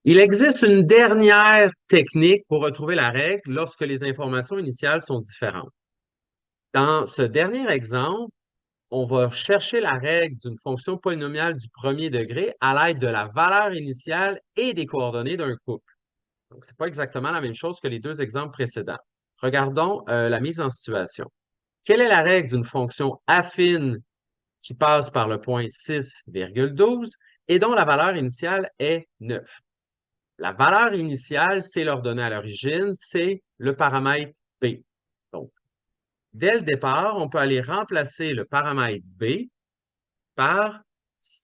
Il existe une dernière technique pour retrouver la règle lorsque les informations initiales sont différentes. Dans ce dernier exemple, on va chercher la règle d'une fonction polynomiale du premier degré à l'aide de la valeur initiale et des coordonnées d'un couple. Donc, ce n'est pas exactement la même chose que les deux exemples précédents. Regardons la mise en situation. Quelle est la règle d'une fonction affine qui passe par le point 6,12 et dont la valeur initiale est 9? La valeur initiale, c'est l'ordonnée à l'origine, c'est le paramètre B. Donc, dès le départ, on peut aller remplacer le paramètre B par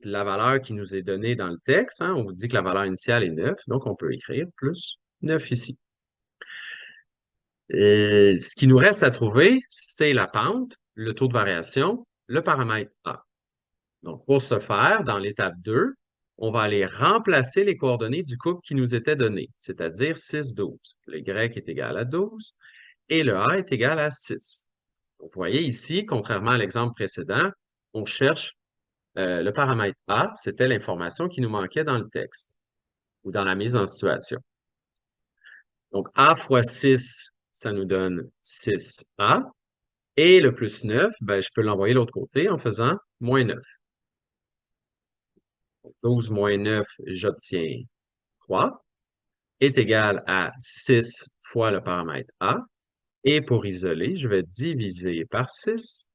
la valeur qui nous est donnée dans le texte. On vous dit que la valeur initiale est 9, donc on peut écrire plus 9 ici. Ce qui nous reste à trouver, c'est la pente, le taux de variation, le paramètre A. Donc, pour ce faire, dans l'étape 2, on va aller remplacer les coordonnées du couple qui nous était donné, c'est-à-dire 6, 12. Le Y est égal à 12 et le A est égal à 6. Vous voyez ici, contrairement à l'exemple précédent, on cherche le paramètre A, c'était l'information qui nous manquait dans le texte ou dans la mise en situation. Donc, A fois 6, ça nous donne 6A. Et le plus 9, ben, je peux l'envoyer de l'autre côté en faisant moins 9. 12 moins 9, j'obtiens 3, est égal à 6 fois le paramètre A. Et pour isoler, je vais diviser par 6,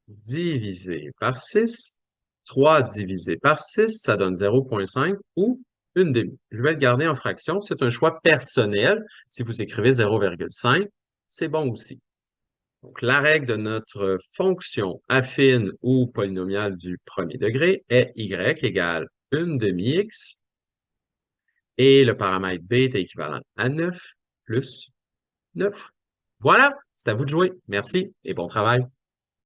diviser par 6. 3 divisé par 6, ça donne 0,5 ou une demi. Je vais le garder en fraction. C'est un choix personnel. Si vous écrivez 0,5, c'est bon aussi. Donc, la règle de notre fonction affine ou polynomiale du premier degré est y égale une demi-x et le paramètre b est équivalent à 9 plus 9. Voilà, c'est à vous de jouer. Merci et bon travail.